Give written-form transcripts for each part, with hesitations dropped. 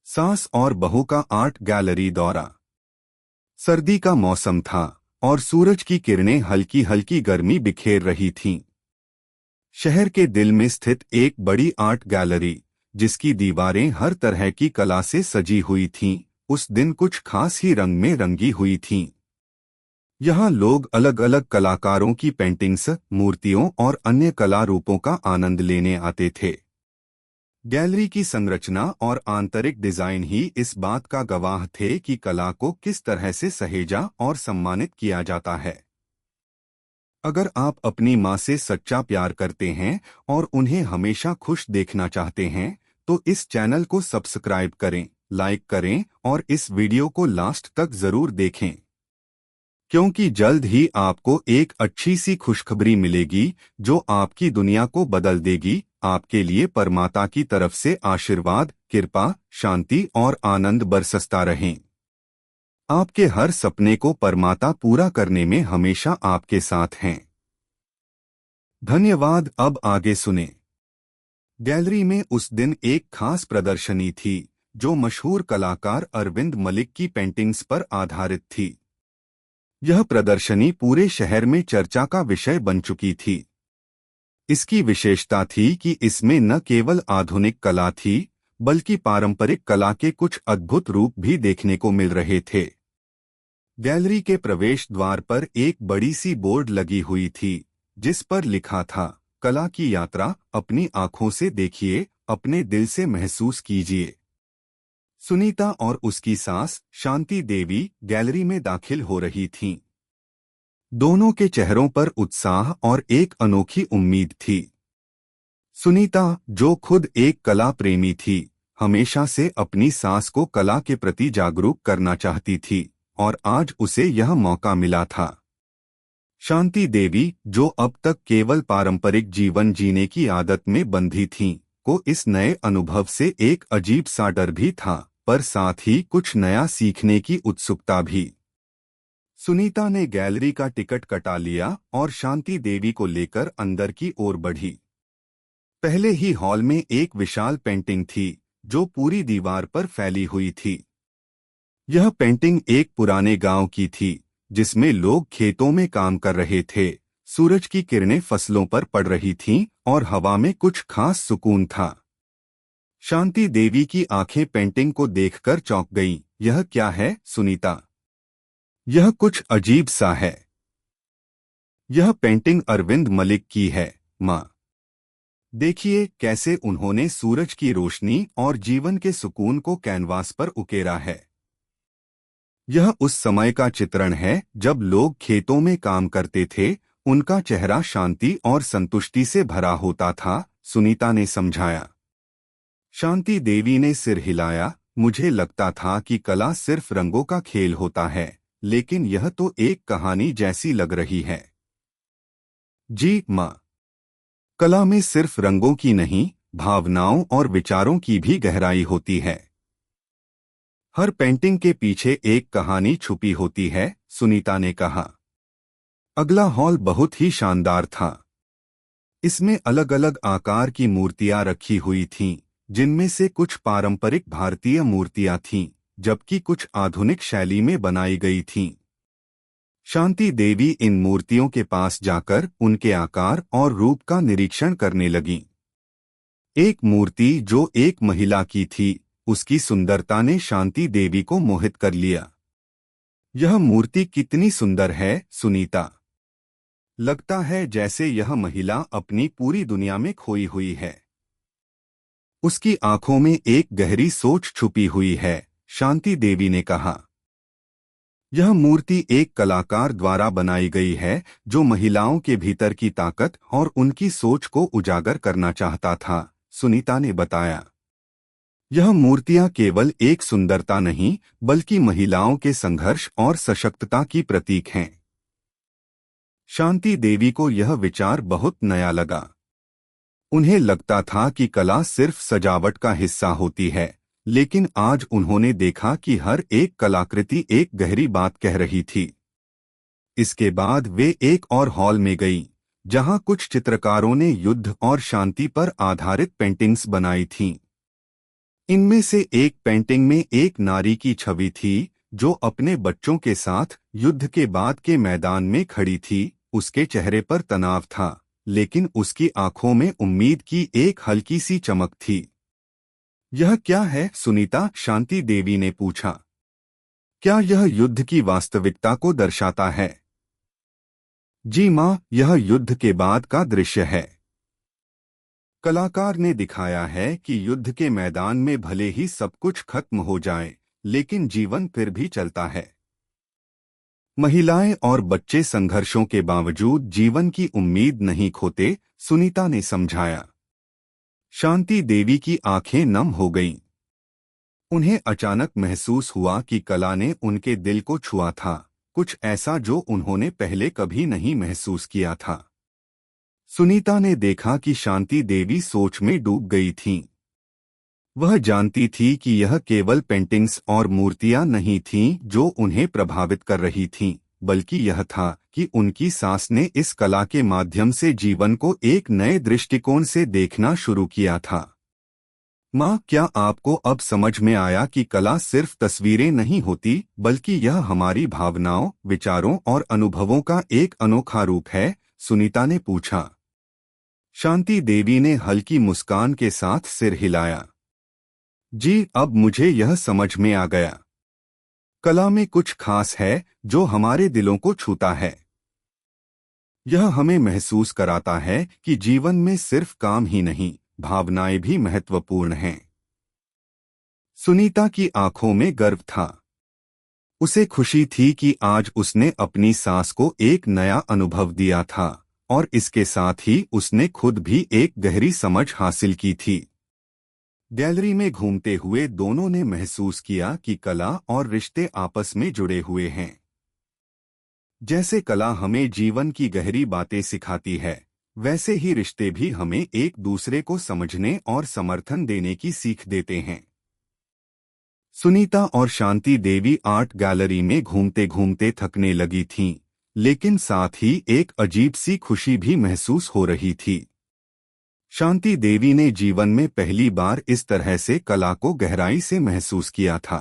सास और बहू का आर्ट गैलरी दौरा। सर्दी का मौसम था और सूरज की किरणें हल्की हल्की गर्मी बिखेर रही थीं। शहर के दिल में स्थित एक बड़ी आर्ट गैलरी, जिसकी दीवारें हर तरह की कला से सजी हुई थीं, उस दिन कुछ खास ही रंग में रंगी हुई थीं। यहाँ लोग अलग अलग कलाकारों की पेंटिंग्स, मूर्तियों और अन्य कला रूपों का आनंद लेने आते थे। गैलरी की संरचना और आंतरिक डिजाइन ही इस बात का गवाह थे कि कला को किस तरह से सहेजा और सम्मानित किया जाता है। अगर आप अपनी माँ से सच्चा प्यार करते हैं और उन्हें हमेशा खुश देखना चाहते हैं, तो इस चैनल को सब्सक्राइब करें, लाइक करें और इस वीडियो को लास्ट तक जरूर देखें, क्योंकि जल्द ही आपको एक अच्छी सी खुशखबरी मिलेगी जो आपकी दुनिया को बदल देगी। आपके लिए परमात्मा की तरफ से आशीर्वाद, कृपा, शांति और आनंद बरसता रहें। आपके हर सपने को परमात्मा पूरा करने में हमेशा आपके साथ हैं। धन्यवाद। अब आगे सुने। गैलरी में उस दिन एक खास प्रदर्शनी थी जो मशहूर कलाकार अरविंद मलिक की पेंटिंग्स पर आधारित थी। यह प्रदर्शनी पूरे शहर में चर्चा का विषय बन चुकी थी। इसकी विशेषता थी कि इसमें न केवल आधुनिक कला थी, बल्कि पारंपरिक कला के कुछ अद्भुत रूप भी देखने को मिल रहे थे। गैलरी के प्रवेश द्वार पर एक बड़ी सी बोर्ड लगी हुई थी, जिस पर लिखा था, कला की यात्रा, अपनी आंखों से देखिए, अपने दिल से महसूस कीजिए। सुनीता और उसकी सास शांति देवी गैलरी में दाखिल हो रही थीं। दोनों के चेहरों पर उत्साह और एक अनोखी उम्मीद थी। सुनीता, जो खुद एक कला प्रेमी थी, हमेशा से अपनी सास को कला के प्रति जागरूक करना चाहती थी और आज उसे यह मौका मिला था। शांति देवी, जो अब तक केवल पारंपरिक जीवन जीने की आदत में बंधी थीं, को इस नए अनुभव से एक अजीब सा डर भी था, पर साथ ही कुछ नया सीखने की उत्सुकता भी। सुनीता ने गैलरी का टिकट कटा लिया और शांति देवी को लेकर अंदर की ओर बढ़ी। पहले ही हॉल में एक विशाल पेंटिंग थी जो पूरी दीवार पर फैली हुई थी। यह पेंटिंग एक पुराने गांव की थी, जिसमें लोग खेतों में काम कर रहे थे। सूरज की किरणें फसलों पर पड़ रही थीं और हवा में कुछ खास सुकून था। शांति देवी की आंखें पेंटिंग को देखकर चौंक गईं। यह क्या है, सुनीता? यह कुछ अजीब सा है। यह पेंटिंग अरविंद मलिक की है, माँ। देखिए कैसे उन्होंने सूरज की रोशनी और जीवन के सुकून को कैनवास पर उकेरा है। यह उस समय का चित्रण है जब लोग खेतों में काम करते थे, उनका चेहरा शांति और संतुष्टि से भरा होता था, सुनीता ने समझाया। शांति देवी ने सिर हिलाया। मुझे लगता था कि कला सिर्फ रंगों का खेल होता है, लेकिन यह तो एक कहानी जैसी लग रही है। जी माँ, कला में सिर्फ रंगों की नहीं, भावनाओं और विचारों की भी गहराई होती है। हर पेंटिंग के पीछे एक कहानी छुपी होती है, सुनीता ने कहा। अगला हॉल बहुत ही शानदार था। इसमें अलग अलग आकार की मूर्तियां रखी हुई थीं, जिनमें से कुछ पारंपरिक भारतीय मूर्तियां थीं, जबकि कुछ आधुनिक शैली में बनाई गई थीं। शांति देवी इन मूर्तियों के पास जाकर उनके आकार और रूप का निरीक्षण करने लगीं। एक मूर्ति जो एक महिला की थी, उसकी सुंदरता ने शांति देवी को मोहित कर लिया। यह मूर्ति कितनी सुंदर है, सुनीता। लगता है जैसे यह महिला अपनी पूरी दुनिया में खोई हुई है। उसकी आंखों में एक गहरी सोच छुपी हुई है, शांति देवी ने कहा। यह मूर्ति एक कलाकार द्वारा बनाई गई है जो महिलाओं के भीतर की ताकत और उनकी सोच को उजागर करना चाहता था, सुनीता ने बताया। यह मूर्तियां केवल एक सुंदरता नहीं, बल्कि महिलाओं के संघर्ष और सशक्तता की प्रतीक हैं। शांति देवी को यह विचार बहुत नया लगा। उन्हें लगता था कि कला सिर्फ सजावट का हिस्सा होती है, लेकिन आज उन्होंने देखा कि हर एक कलाकृति एक गहरी बात कह रही थी। इसके बाद वे एक और हॉल में गईं, जहां कुछ चित्रकारों ने युद्ध और शांति पर आधारित पेंटिंग्स बनाई थीं। इनमें से एक पेंटिंग में एक नारी की छवि थी जो अपने बच्चों के साथ युद्ध के बाद के मैदान में खड़ी थी। उसके चेहरे पर तनाव था, लेकिन उसकी आंखों में उम्मीद की एक हल्की सी चमक थी। यह क्या है, सुनीता? शांति देवी ने पूछा। क्या यह युद्ध की वास्तविकता को दर्शाता है? जी माँ, यह युद्ध के बाद का दृश्य है। कलाकार ने दिखाया है कि युद्ध के मैदान में भले ही सब कुछ खत्म हो जाए, लेकिन जीवन फिर भी चलता है। महिलाएं और बच्चे संघर्षों के बावजूद जीवन की उम्मीद नहीं खोते, सुनीता ने समझाया। शांति देवी की आंखें नम हो गईं। उन्हें अचानक महसूस हुआ कि कला ने उनके दिल को छुआ था, कुछ ऐसा जो उन्होंने पहले कभी नहीं महसूस किया था। सुनीता ने देखा कि शांति देवी सोच में डूब गई थीं। वह जानती थी कि यह केवल पेंटिंग्स और मूर्तियां नहीं थीं जो उन्हें प्रभावित कर रही थीं, बल्कि यह था कि उनकी सास ने इस कला के माध्यम से जीवन को एक नए दृष्टिकोण से देखना शुरू किया था। माँ, क्या आपको अब समझ में आया कि कला सिर्फ तस्वीरें नहीं होती, बल्कि यह हमारी भावनाओं, विचारों और अनुभवों का एक अनोखा रूप है? सुनीता ने पूछा। शांति देवी ने हल्की मुस्कान के साथ सिर हिलाया। जी, अब मुझे यह समझ में आ गया। कला में कुछ खास है जो हमारे दिलों को छूता है। यह हमें महसूस कराता है कि जीवन में सिर्फ काम ही नहीं, भावनाएं भी महत्वपूर्ण हैं। सुनीता की आंखों में गर्व था। उसे खुशी थी कि आज उसने अपनी सास को एक नया अनुभव दिया था, और इसके साथ ही उसने खुद भी एक गहरी समझ हासिल की थी। गैलरी में घूमते हुए दोनों ने महसूस किया कि कला और रिश्ते आपस में जुड़े हुए हैं। जैसे कला हमें जीवन की गहरी बातें सिखाती है, वैसे ही रिश्ते भी हमें एक दूसरे को समझने और समर्थन देने की सीख देते हैं। सुनीता और शांति देवी आर्ट गैलरी में घूमते घूमते थकने लगी थीं, लेकिन साथ ही एक अजीब सी खुशी भी महसूस हो रही थी। शांति देवी ने जीवन में पहली बार इस तरह से कला को गहराई से महसूस किया था।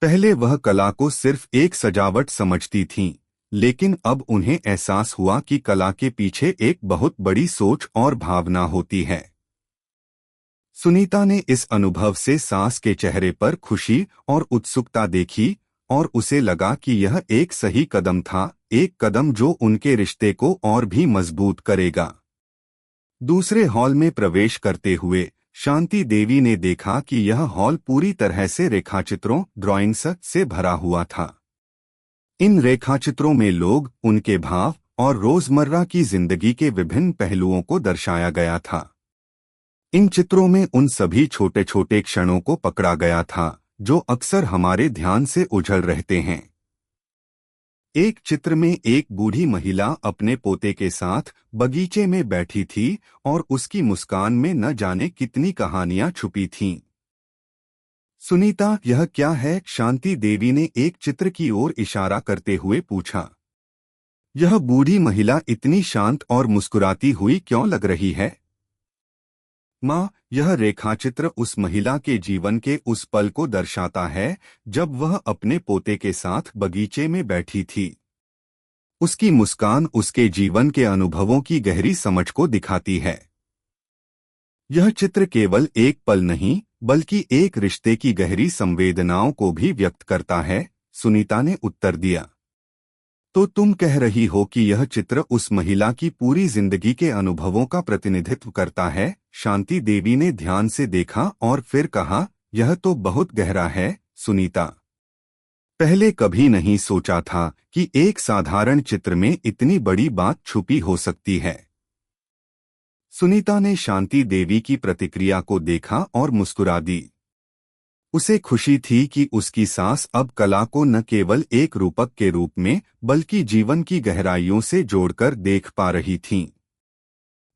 पहले वह कला को सिर्फ एक सजावट समझती थीं, लेकिन अब उन्हें एहसास हुआ कि कला के पीछे एक बहुत बड़ी सोच और भावना होती है। सुनीता ने इस अनुभव से सास के चेहरे पर खुशी और उत्सुकता देखी, और उसे लगा कि यह एक सही कदम था, एक कदम जो उनके रिश्ते को और भी मजबूत करेगा। दूसरे हॉल में प्रवेश करते हुए शांति देवी ने देखा कि यह हॉल पूरी तरह से रेखाचित्रों, ड्राइंग्स से भरा हुआ था। इन रेखाचित्रों में लोग, उनके भाव और रोजमर्रा की जिंदगी के विभिन्न पहलुओं को दर्शाया गया था। इन चित्रों में उन सभी छोटे छोटे क्षणों को पकड़ा गया था जो अक्सर हमारे ध्यान से उजड़ रहते हैं। एक चित्र में एक बूढ़ी महिला अपने पोते के साथ बगीचे में बैठी थी, और उसकी मुस्कान में न जाने कितनी कहानियां छुपी थीं। सुनीता, यह क्या है? शांति देवी ने एक चित्र की ओर इशारा करते हुए पूछा। यह बूढ़ी महिला इतनी शांत और मुस्कुराती हुई क्यों लग रही है? माँ, यह रेखाचित्र उस महिला के जीवन के उस पल को दर्शाता है जब वह अपने पोते के साथ बगीचे में बैठी थी। उसकी मुस्कान उसके जीवन के अनुभवों की गहरी समझ को दिखाती है। यह चित्र केवल एक पल नहीं, बल्कि एक रिश्ते की गहरी संवेदनाओं को भी व्यक्त करता है, सुनीता ने उत्तर दिया। तो तुम कह रही हो कि यह चित्र उस महिला की पूरी जिंदगी के अनुभवों का प्रतिनिधित्व करता है? शांति देवी ने ध्यान से देखा और फिर कहा, यह तो बहुत गहरा है, सुनीता। पहले कभी नहीं सोचा था कि एक साधारण चित्र में इतनी बड़ी बात छुपी हो सकती है। सुनीता ने शांति देवी की प्रतिक्रिया को देखा और मुस्कुरा दी। उसे खुशी थी कि उसकी सास अब कला को न केवल एक रूपक के रूप में, बल्कि जीवन की गहराइयों से जोड़कर देख पा रही थीं।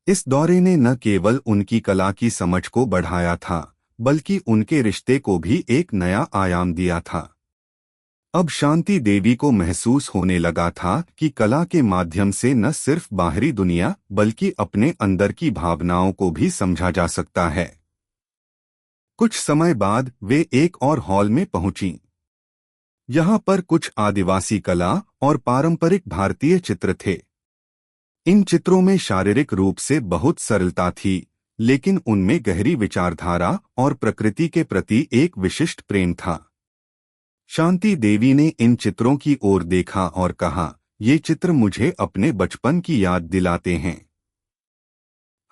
इस दौरे ने न केवल उनकी कला की समझ को बढ़ाया था, बल्कि उनके रिश्ते को भी एक नया आयाम दिया था। अब शांति देवी को महसूस होने लगा था कि कला के माध्यम से न सिर्फ बाहरी दुनिया, बल्कि अपने अंदर की भावनाओं को भी समझा जा सकता है। कुछ समय बाद वे एक और हॉल में पहुंचीं। यहाँ पर कुछ आदिवासी कला और पारंपरिक भारतीय चित्र थे। इन चित्रों में शारीरिक रूप से बहुत सरलता थी, लेकिन उनमें गहरी विचारधारा और प्रकृति के प्रति एक विशिष्ट प्रेम था। शांति देवी ने इन चित्रों की ओर देखा और कहा, ये चित्र मुझे अपने बचपन की याद दिलाते हैं।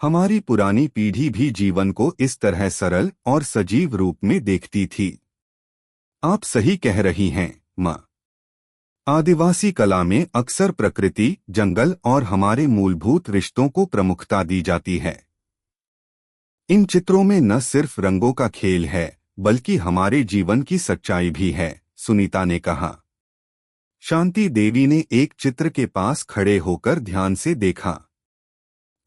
हमारी पुरानी पीढ़ी भी जीवन को इस तरह सरल और सजीव रूप में देखती थी। आप सही कह रही हैं, माँ। आदिवासी कला में अक्सर प्रकृति, जंगल और हमारे मूलभूत रिश्तों को प्रमुखता दी जाती है। इन चित्रों में न सिर्फ रंगों का खेल है, बल्कि हमारे जीवन की सच्चाई भी है, सुनीता ने कहा। शांति देवी ने एक चित्र के पास खड़े होकर ध्यान से देखा।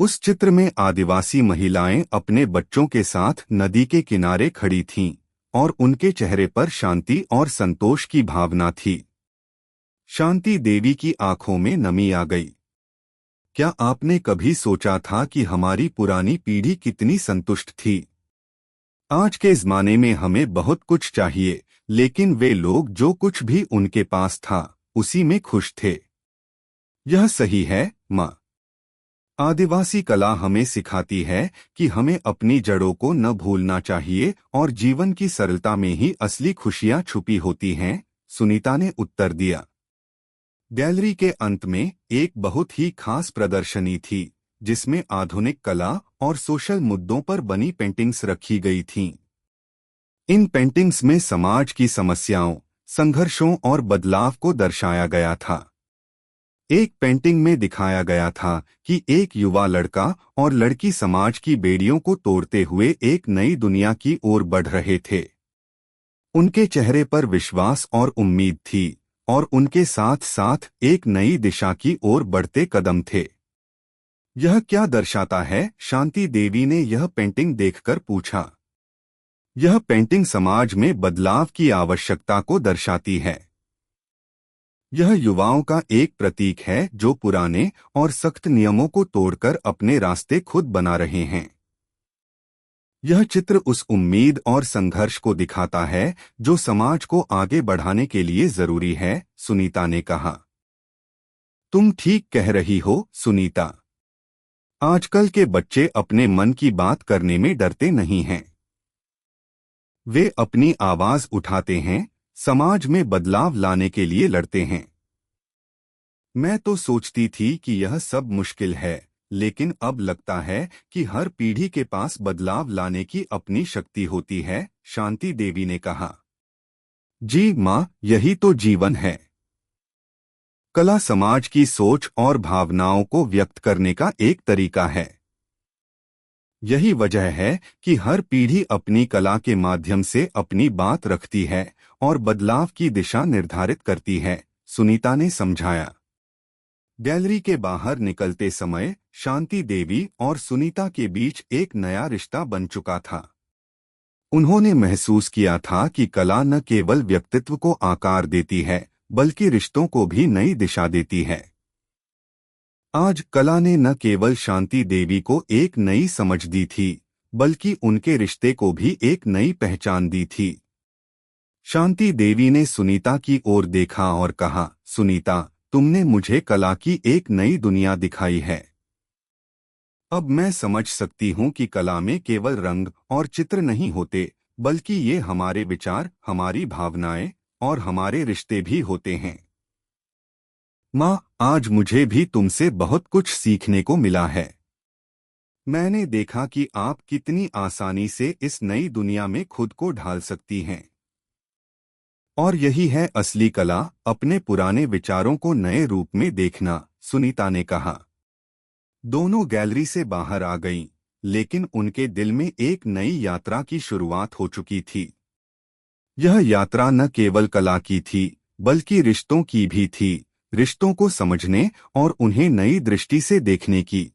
उस चित्र में आदिवासी महिलाएं अपने बच्चों के साथ नदी के किनारे खड़ी थीं और उनके चेहरे पर शांति और संतोष की भावना थी। शांति देवी की आंखों में नमी आ गई। क्या आपने कभी सोचा था कि हमारी पुरानी पीढ़ी कितनी संतुष्ट थी? आज के ज़माने में हमें बहुत कुछ चाहिए, लेकिन वे लोग जो कुछ भी उनके पास था, उसी में खुश थे। यह सही है, माँ। आदिवासी कला हमें सिखाती है कि हमें अपनी जड़ों को न भूलना चाहिए और जीवन की सरलता में ही असली खुशियां छुपी होती हैं, सुनीता ने उत्तर दिया। गैलरी के अंत में एक बहुत ही खास प्रदर्शनी थी, जिसमें आधुनिक कला और सोशल मुद्दों पर बनी पेंटिंग्स रखी गई थीं। इन पेंटिंग्स में समाज की समस्याओं, संघर्षों और बदलाव को दर्शाया गया था। एक पेंटिंग में दिखाया गया था कि एक युवा लड़का और लड़की समाज की बेड़ियों को तोड़ते हुए एक नई दुनिया की ओर बढ़ रहे थे। उनके चेहरे पर विश्वास और उम्मीद थी और उनके साथ साथ एक नई दिशा की ओर बढ़ते कदम थे। यह क्या दर्शाता है? शांति देवी ने यह पेंटिंग देखकर पूछा। यह पेंटिंग समाज में बदलाव की आवश्यकता को दर्शाती है। यह युवाओं का एक प्रतीक है जो पुराने और सख्त नियमों को तोड़कर अपने रास्ते खुद बना रहे हैं। यह चित्र उस उम्मीद और संघर्ष को दिखाता है जो समाज को आगे बढ़ाने के लिए जरूरी है, सुनीता ने कहा। तुम ठीक कह रही हो, सुनीता। आजकल के बच्चे अपने मन की बात करने में डरते नहीं हैं। वे अपनी आवाज उठाते हैं, समाज में बदलाव लाने के लिए लड़ते हैं। मैं तो सोचती थी कि यह सब मुश्किल है, लेकिन अब लगता है कि हर पीढ़ी के पास बदलाव लाने की अपनी शक्ति होती है, शांति देवी ने कहा। जी माँ, यही तो जीवन है। कला समाज की सोच और भावनाओं को व्यक्त करने का एक तरीका है। यही वजह है कि हर पीढ़ी अपनी कला के माध्यम से अपनी बात रखती है और बदलाव की दिशा निर्धारित करती है, सुनीता ने समझाया। गैलरी के बाहर निकलते समय शांति देवी और सुनीता के बीच एक नया रिश्ता बन चुका था। उन्होंने महसूस किया था कि कला न केवल व्यक्तित्व को आकार देती है, बल्कि रिश्तों को भी नई दिशा देती है। आज कला ने न केवल शांति देवी को एक नई समझ दी थी, बल्कि उनके रिश्ते को भी एक नई पहचान दी थी। शांति देवी ने सुनीता की ओर देखा और कहा, सुनीता, तुमने मुझे कला की एक नई दुनिया दिखाई है। अब मैं समझ सकती हूँ कि कला में केवल रंग और चित्र नहीं होते, बल्कि ये हमारे विचार, हमारी भावनाएं और हमारे रिश्ते भी होते हैं। माँ, आज मुझे भी तुमसे बहुत कुछ सीखने को मिला है। मैंने देखा कि आप कितनी आसानी से इस नई दुनिया में खुद को ढाल सकती हैं। और यही है असली कला, अपने पुराने विचारों को नए रूप में देखना, सुनीता ने कहा। दोनों गैलरी से बाहर आ गईं, लेकिन उनके दिल में एक नई यात्रा की शुरुआत हो चुकी थी। यह यात्रा न केवल कला की थी, बल्कि रिश्तों की भी थी, रिश्तों को समझने और उन्हें नई दृष्टि से देखने की।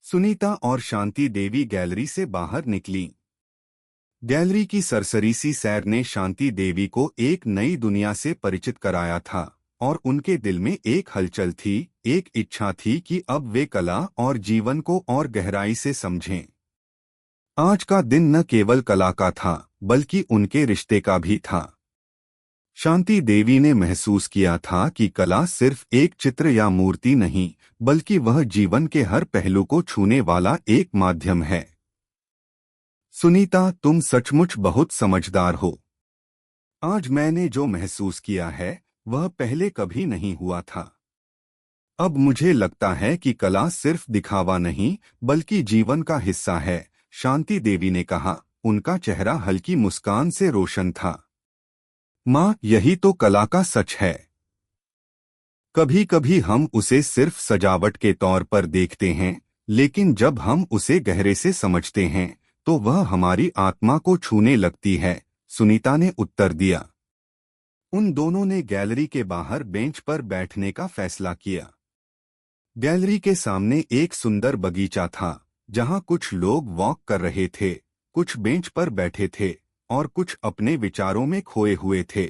सुनीता और शांति देवी गैलरी से बाहर निकलीं। गैलरी की सरसरी सी सैर ने शांति देवी को एक नई दुनिया से परिचित कराया था और उनके दिल में एक हलचल थी, एक इच्छा थी कि अब वे कला और जीवन को और गहराई से समझें। आज का दिन न केवल कला का था बल्कि उनके रिश्ते का भी था। शांति देवी ने महसूस किया था कि कला सिर्फ एक चित्र या मूर्ति नहीं, बल्कि वह जीवन के हर पहलू को छूने वाला एक माध्यम है। सुनीता, तुम सचमुच बहुत समझदार हो। आज मैंने जो महसूस किया है वह पहले कभी नहीं हुआ था। अब मुझे लगता है कि कला सिर्फ दिखावा नहीं बल्कि जीवन का हिस्सा है, शांति देवी ने कहा। उनका चेहरा हल्की मुस्कान से रोशन था। माँ, यही तो कला का सच है। कभी कभी हम उसे सिर्फ सजावट के तौर पर देखते हैं, लेकिन जब हम उसे गहरे से समझते हैं तो वह हमारी आत्मा को छूने लगती है, सुनीता ने उत्तर दिया। उन दोनों ने गैलरी के बाहर बेंच पर बैठने का फैसला किया। गैलरी के सामने एक सुंदर बगीचा था, जहां कुछ लोग वॉक कर रहे थे, कुछ बेंच पर बैठे थे और कुछ अपने विचारों में खोए हुए थे।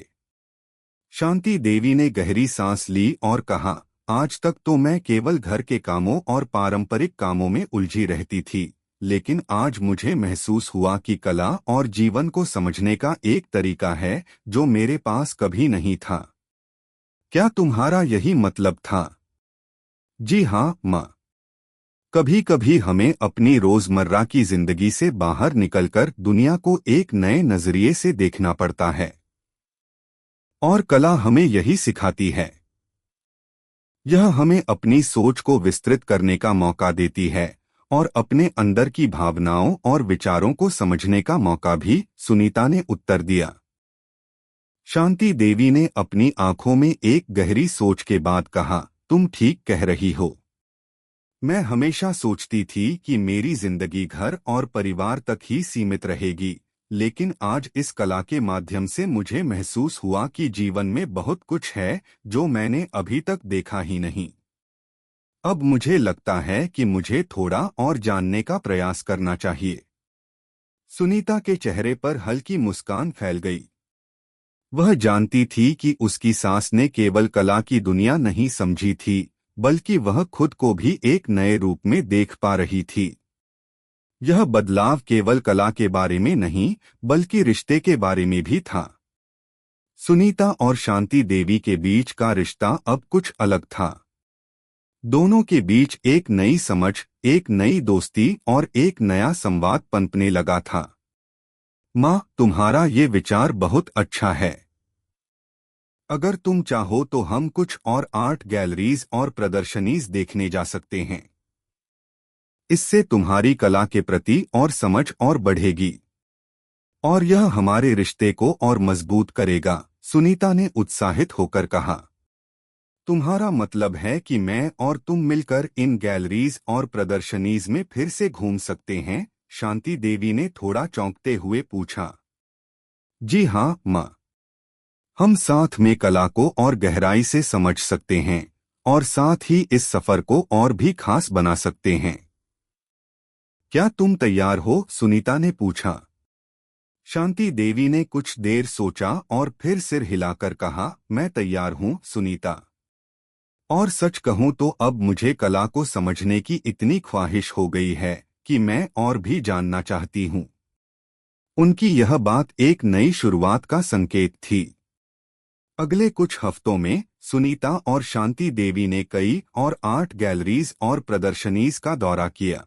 शांति देवी ने गहरी सांस ली और कहा, आज तक तो मैं केवल घर के कामों और पारंपरिक कामों में उलझी रहती थी, लेकिन आज मुझे महसूस हुआ कि कला और जीवन को समझने का एक तरीका है जो मेरे पास कभी नहीं था। क्या तुम्हारा यही मतलब था? जी हाँ, माँ। कभी कभी हमें अपनी रोजमर्रा की जिंदगी से बाहर निकलकर दुनिया को एक नए नजरिए से देखना पड़ता है, और कला हमें यही सिखाती है। यह हमें अपनी सोच को विस्तृत करने का मौका देती है और अपने अंदर की भावनाओं और विचारों को समझने का मौका भी, सुनीता ने उत्तर दिया। शांति देवी ने अपनी आंखों में एक गहरी सोच के बाद कहा, तुम ठीक कह रही हो। मैं हमेशा सोचती थी कि मेरी जिंदगी घर और परिवार तक ही सीमित रहेगी, लेकिन आज इस कला के माध्यम से मुझे महसूस हुआ कि जीवन में बहुत कुछ है जो मैंने अभी तक देखा ही नहीं। अब मुझे लगता है कि मुझे थोड़ा और जानने का प्रयास करना चाहिए। सुनीता के चेहरे पर हल्की मुस्कान फैल गई। वह जानती थी कि उसकी सास ने केवल कला की दुनिया नहीं समझी थी, बल्कि वह खुद को भी एक नए रूप में देख पा रही थी। यह बदलाव केवल कला के बारे में नहीं, बल्कि रिश्ते के बारे में भी था। सुनीता और शांति देवी के बीच का रिश्ता अब कुछ अलग था। दोनों के बीच एक नई समझ, एक नई दोस्ती और एक नया संवाद पनपने लगा था। माँ, तुम्हारा ये विचार बहुत अच्छा है। अगर तुम चाहो तो हम कुछ और आर्ट गैलरीज और प्रदर्शनीज देखने जा सकते हैं। इससे तुम्हारी कला के प्रति और समझ और बढ़ेगी, और यह हमारे रिश्ते को और मजबूत करेगा, सुनीता ने उत्साहित होकर कहा। तुम्हारा मतलब है कि मैं और तुम मिलकर इन गैलरीज और प्रदर्शनीज में फिर से घूम सकते हैं? शांति देवी ने थोड़ा चौंकते हुए पूछा। जी हाँ, माँ। हम साथ में कला को और गहराई से समझ सकते हैं और साथ ही इस सफर को और भी खास बना सकते हैं। क्या तुम तैयार हो? सुनीता ने पूछा। शांति देवी ने कुछ देर सोचा और फिर सिर हिलाकर कहा, मैं तैयार हूँ सुनीता। और सच कहूँ तो अब मुझे कला को समझने की इतनी ख्वाहिश हो गई है कि मैं और भी जानना चाहती हूँ। उनकी यह बात एक नई शुरुआत का संकेत थी। अगले कुछ हफ्तों में सुनीता और शांति देवी ने कई और आर्ट गैलरीज और प्रदर्शनीज का दौरा किया।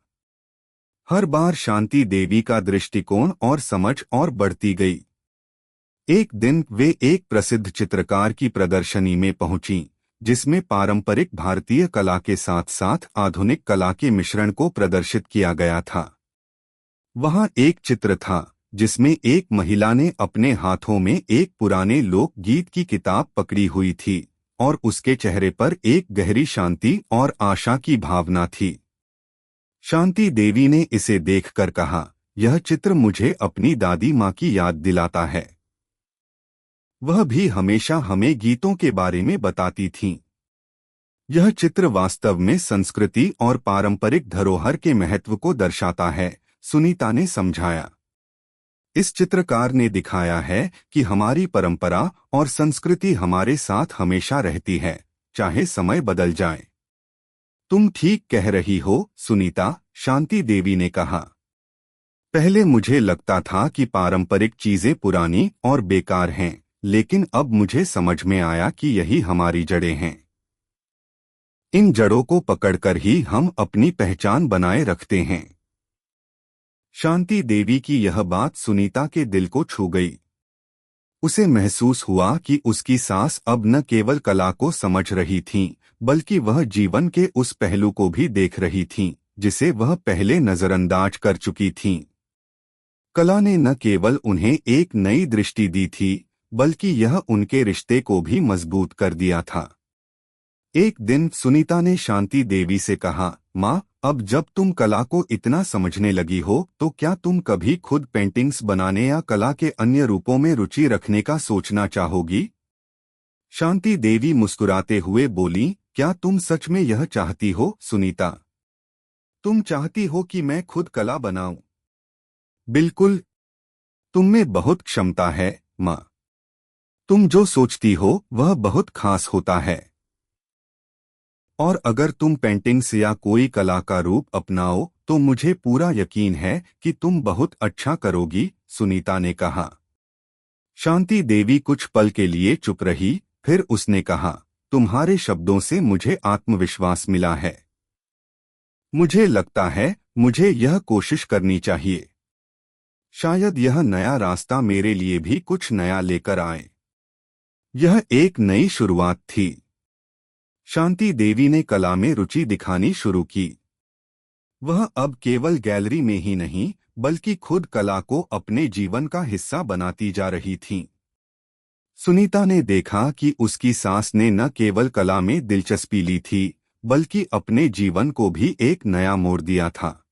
हर बार शांति देवी का दृष्टिकोण और समझ और बढ़ती गई। एक दिन वे एक प्रसिद्ध चित्रकार की प्रदर्शनी में पहुंची, जिसमें पारंपरिक भारतीय कला के साथ साथ आधुनिक कला के मिश्रण को प्रदर्शित किया गया था। वहां एक चित्र था जिसमें एक महिला ने अपने हाथों में एक पुराने लोक गीत की किताब पकड़ी हुई थी और उसके चेहरे पर एक गहरी शांति और आशा की भावना थी। शांति देवी ने इसे देखकर कहा, यह चित्र मुझे अपनी दादी माँ की याद दिलाता है। वह भी हमेशा हमें गीतों के बारे में बताती थीं। यह चित्र वास्तव में संस्कृति और पारंपरिक धरोहर के महत्व को दर्शाता है, सुनीता ने समझाया। इस चित्रकार ने दिखाया है कि हमारी परंपरा और संस्कृति हमारे साथ हमेशा रहती है, चाहे समय बदल जाए। तुम ठीक कह रही हो सुनीता, शांति देवी ने कहा। पहले मुझे लगता था कि पारंपरिक चीजें पुरानी और बेकार हैं, लेकिन अब मुझे समझ में आया कि यही हमारी जड़ें हैं। इन जड़ों को पकड़कर ही हम अपनी पहचान बनाए रखते हैं। शांति देवी की यह बात सुनीता के दिल को छू गई। उसे महसूस हुआ कि उसकी सास अब न केवल कला को समझ रही थीं, बल्कि वह जीवन के उस पहलू को भी देख रही थीं, जिसे वह पहले नजरअंदाज कर चुकी थीं। कला ने न केवल उन्हें एक नई दृष्टि दी थी, बल्कि यह उनके रिश्ते को भी मजबूत कर दिया था। एक दिन सुनीता ने शांति देवी से कहा, माँ, अब जब तुम कला को इतना समझने लगी हो तो क्या तुम कभी खुद पेंटिंग्स बनाने या कला के अन्य रूपों में रुचि रखने का सोचना चाहोगी? शांति देवी मुस्कुराते हुए बोली, क्या तुम सच में यह चाहती हो, सुनीता? तुम चाहती हो कि मैं खुद कला बनाऊं? बिल्कुल। तुम में बहुत क्षमता है, माँ। तुम जो सोचती हो वह बहुत खास होता है। और अगर तुम पेंटिंग्स या कोई कला का रूप अपनाओ तो मुझे पूरा यकीन है कि तुम बहुत अच्छा करोगी, सुनीता ने कहा। शांति देवी कुछ पल के लिए चुप रही, फिर उसने कहा, तुम्हारे शब्दों से मुझे आत्मविश्वास मिला है। मुझे लगता है मुझे यह कोशिश करनी चाहिए। शायद यह नया रास्ता मेरे लिए भी कुछ नया लेकर आए। यह एक नई शुरुआत थी। शांति देवी ने कला में रुचि दिखानी शुरू की। वह अब केवल गैलरी में ही नहीं, बल्कि खुद कला को अपने जीवन का हिस्सा बनाती जा रही थीं। सुनीता ने देखा कि उसकी सास ने न केवल कला में दिलचस्पी ली थी, बल्कि अपने जीवन को भी एक नया मोड़ दिया था।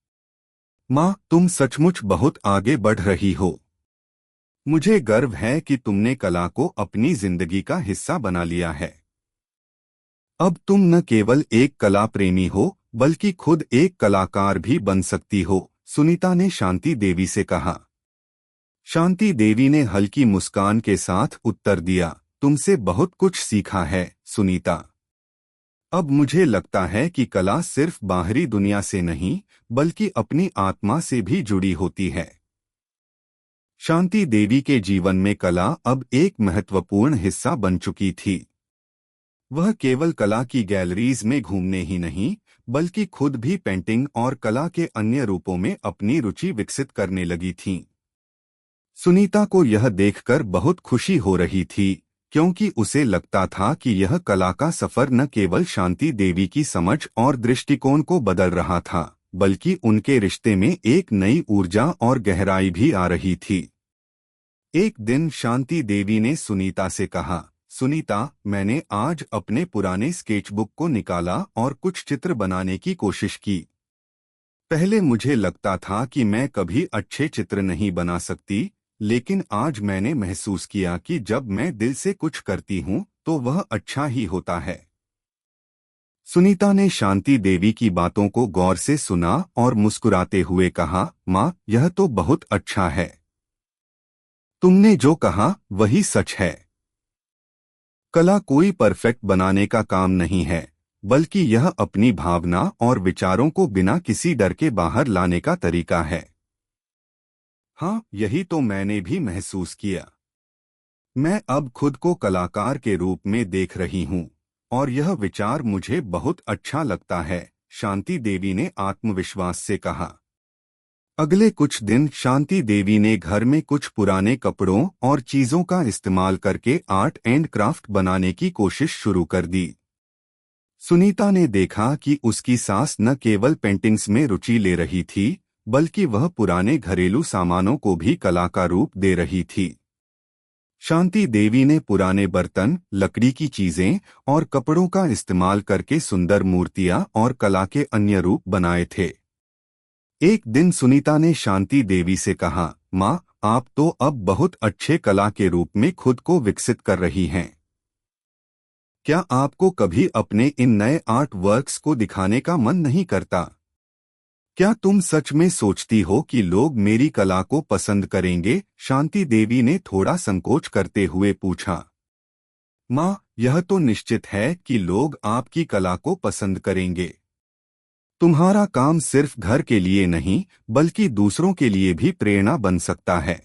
माँ, तुम सचमुच बहुत आगे बढ़ रही हो। मुझे गर्व है कि तुमने कला को अपनी जिंदगी का हिस्सा बना लिया है। अब तुम न केवल एक कला प्रेमी हो, बल्कि खुद एक कलाकार भी बन सकती हो, सुनीता ने शांति देवी से कहा। शांति देवी ने हल्की मुस्कान के साथ उत्तर दिया, तुमसे बहुत कुछ सीखा है, सुनीता। अब मुझे लगता है कि कला सिर्फ बाहरी दुनिया से नहीं, बल्कि अपनी आत्मा से भी जुड़ी होती है। शांति देवी के जीवन में कला अब एक महत्वपूर्ण हिस्सा बन चुकी थी। वह केवल कला की गैलरीज में घूमने ही नहीं, बल्कि खुद भी पेंटिंग और कला के अन्य रूपों में अपनी रुचि विकसित करने लगी थीं। सुनीता को यह देखकर बहुत खुशी हो रही थी, क्योंकि उसे लगता था कि यह कला का सफर न केवल शांति देवी की समझ और दृष्टिकोण को बदल रहा था, बल्कि उनके रिश्ते में एक नई ऊर्जा और गहराई भी आ रही थी। एक दिन शांति देवी ने सुनीता से कहा, सुनीता, मैंने आज अपने पुराने स्केचबुक को निकाला और कुछ चित्र बनाने की कोशिश की। पहले मुझे लगता था कि मैं कभी अच्छे चित्र नहीं बना सकती, लेकिन आज मैंने महसूस किया कि जब मैं दिल से कुछ करती हूँ तो वह अच्छा ही होता है। सुनीता ने शांति देवी की बातों को गौर से सुना और मुस्कुराते हुए कहा, माँ, यह तो बहुत अच्छा है। तुमने जो कहा वही सच है। कला कोई परफेक्ट बनाने का काम नहीं है, बल्कि यह अपनी भावना और विचारों को बिना किसी डर के बाहर लाने का तरीका है। हाँ, यही तो मैंने भी महसूस किया। मैं अब खुद को कलाकार के रूप में देख रही हूँ, और यह विचार मुझे बहुत अच्छा लगता है, शांति देवी ने आत्मविश्वास से कहा। अगले कुछ दिन शांति देवी ने घर में कुछ पुराने कपड़ों और चीजों का इस्तेमाल करके आर्ट एंड क्राफ्ट बनाने की कोशिश शुरू कर दी। सुनीता ने देखा कि उसकी सास न केवल पेंटिंग्स में रुचि ले रही थी, बल्कि वह पुराने घरेलू सामानों को भी कला का रूप दे रही थी। शांति देवी ने पुराने बर्तन, लकड़ी की चीजें और कपड़ों का इस्तेमाल करके सुंदर मूर्तियां और कला के अन्य रूप बनाए थे। एक दिन सुनीता ने शांति देवी से कहा, माँ, आप तो अब बहुत अच्छे कला के रूप में खुद को विकसित कर रही हैं। क्या आपको कभी अपने इन नए आर्ट वर्क्स को दिखाने का मन नहीं करता? क्या तुम सच में सोचती हो कि लोग मेरी कला को पसंद करेंगे? शांति देवी ने थोड़ा संकोच करते हुए पूछा। माँ, यह तो निश्चित है कि लोग आपकी कला को पसंद करेंगे। तुम्हारा काम सिर्फ घर के लिए नहीं बल्कि दूसरों के लिए भी प्रेरणा बन सकता है।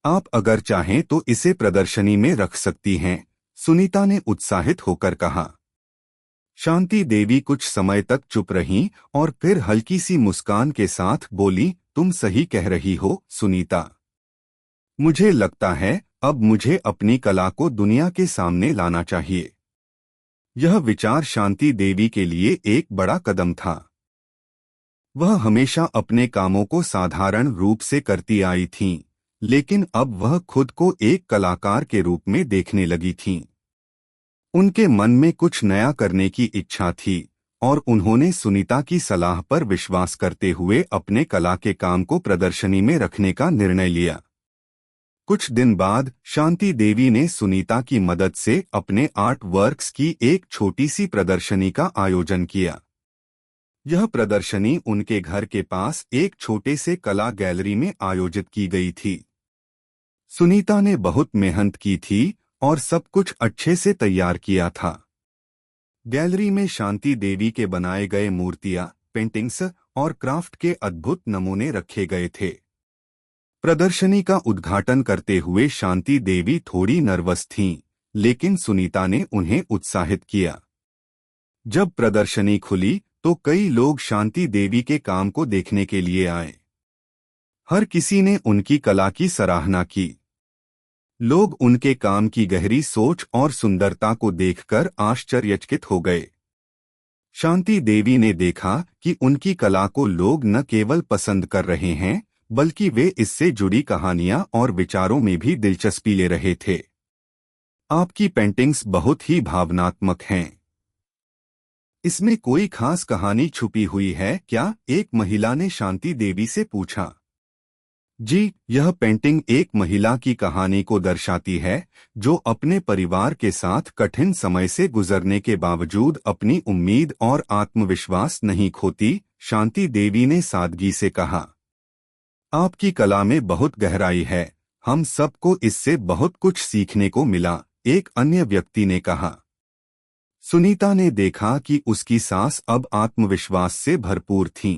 आप अगर चाहें तो इसे प्रदर्शनी में रख सकती हैं, सुनीता ने उत्साहित होकर कहा। शांति देवी कुछ समय तक चुप रहीं और फिर हल्की सी मुस्कान के साथ बोली, तुम सही कह रही हो सुनीता। मुझे लगता है अब मुझे अपनी कला को दुनिया के सामने लाना चाहिए। यह विचार शांति देवी के लिए एक बड़ा कदम था। वह हमेशा अपने कामों को साधारण रूप से करती आई थीं, लेकिन अब वह खुद को एक कलाकार के रूप में देखने लगी थीं। उनके मन में कुछ नया करने की इच्छा थी और उन्होंने सुनीता की सलाह पर विश्वास करते हुए अपने कला के काम को प्रदर्शनी में रखने का निर्णय लिया। कुछ दिन बाद शांति देवी ने सुनीता की मदद से अपने आर्ट वर्क्स की एक छोटी सी प्रदर्शनी का आयोजन किया। यह प्रदर्शनी उनके घर के पास एक छोटे से कला गैलरी में आयोजित की गई थी। सुनीता ने बहुत मेहनत की थी और सब कुछ अच्छे से तैयार किया था। गैलरी में शांति देवी के बनाए गए मूर्तियां, पेंटिंग्स और क्राफ्ट के अद्भुत नमूने रखे गए थे। प्रदर्शनी का उद्घाटन करते हुए शांति देवी थोड़ी नर्वस थीं, लेकिन सुनीता ने उन्हें उत्साहित किया। जब प्रदर्शनी खुली तो कई लोग शांति देवी के काम को देखने के लिए आए। हर किसी ने उनकी कला की सराहना की। लोग उनके काम की गहरी सोच और सुंदरता को देखकर आश्चर्यचकित हो गए। शांति देवी ने देखा कि उनकी कला को लोग न केवल पसंद कर रहे हैं बल्कि वे इससे जुड़ी कहानियां और विचारों में भी दिलचस्पी ले रहे थे। आपकी पेंटिंग्स बहुत ही भावनात्मक हैं। इसमें कोई खास कहानी छुपी हुई है क्या? एक महिला ने शांति देवी से पूछा। जी, यह पेंटिंग एक महिला की कहानी को दर्शाती है जो अपने परिवार के साथ कठिन समय से गुजरने के बावजूद अपनी उम्मीद और आत्मविश्वास नहीं खोती, शांति देवी ने सादगी से कहा। आपकी कला में बहुत गहराई है, हम सबको इससे बहुत कुछ सीखने को मिला, एक अन्य व्यक्ति ने कहा। सुनीता ने देखा कि उसकी सांस अब आत्मविश्वास से भरपूर थीं।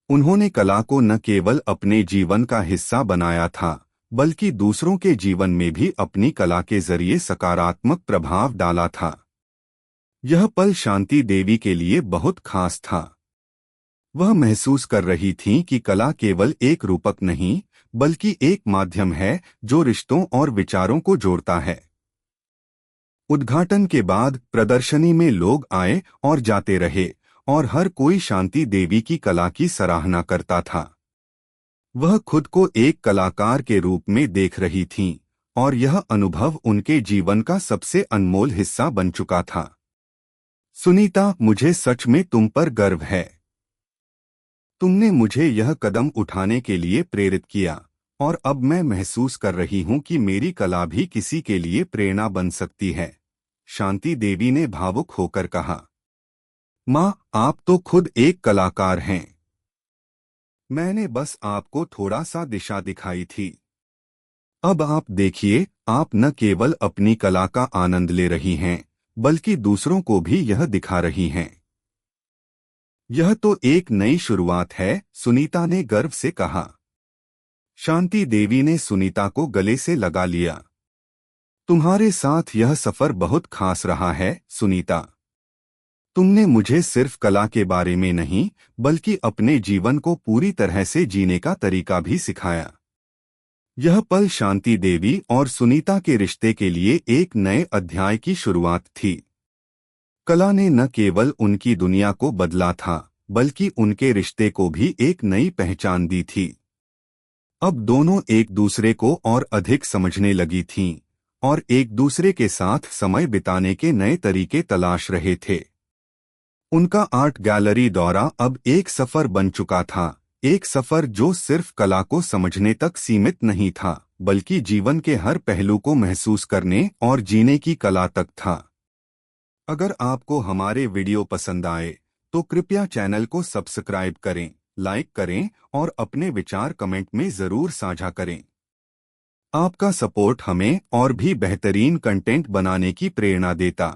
उन्होंने कला को न केवल अपने जीवन का हिस्सा बनाया था बल्कि दूसरों के जीवन में भी अपनी कला के जरिए सकारात्मक प्रभाव डाला था। यह पल शांति देवी के लिए बहुत खास था। वह महसूस कर रही थीं कि कला केवल एक रूपक नहीं बल्कि एक माध्यम है जो रिश्तों और विचारों को जोड़ता है। उद्घाटन के बाद प्रदर्शनी में लोग आए और जाते रहे और हर कोई शांति देवी की कला की सराहना करता था। वह खुद को एक कलाकार के रूप में देख रही थीं और यह अनुभव उनके जीवन का सबसे अनमोल हिस्सा बन चुका था। सुनीता, मुझे सच में तुम पर गर्व है। तुमने मुझे यह कदम उठाने के लिए प्रेरित किया और अब मैं महसूस कर रही हूं कि मेरी कला भी किसी के लिए प्रेरणा बन सकती है, शांति देवी ने भावुक होकर कहा। माँ, आप तो खुद एक कलाकार हैं। मैंने बस आपको थोड़ा सा दिशा दिखाई थी। अब आप देखिए, आप न केवल अपनी कला का आनंद ले रही हैं बल्कि दूसरों को भी यह दिखा रही हैं। यह तो एक नई शुरुआत है, सुनीता ने गर्व से कहा। शांति देवी ने सुनीता को गले से लगा लिया। तुम्हारे साथ यह सफर बहुत खास रहा है, सुनीता। तुमने मुझे सिर्फ कला के बारे में नहीं बल्कि अपने जीवन को पूरी तरह से जीने का तरीका भी सिखाया। यह पल शांति देवी और सुनीता के रिश्ते के लिए एक नए अध्याय की शुरुआत थी। कला ने न केवल उनकी दुनिया को बदला था बल्कि उनके रिश्ते को भी एक नई पहचान दी थी। अब दोनों एक दूसरे को और अधिक समझने लगी थीं और एक दूसरे के साथ समय बिताने के नए तरीके तलाश रहे थे। उनका आर्ट गैलरी दौरा अब एक सफर बन चुका था, एक सफर जो सिर्फ कला को समझने तक सीमित नहीं था बल्कि जीवन के हर पहलू को महसूस करने और जीने की कला तक था। अगर आपको हमारे वीडियो पसंद आए तो कृपया चैनल को सब्सक्राइब करें, लाइक करें और अपने विचार कमेंट में ज़रूर साझा करें। आपका सपोर्ट हमें और भी बेहतरीन कंटेंट बनाने की प्रेरणा देता।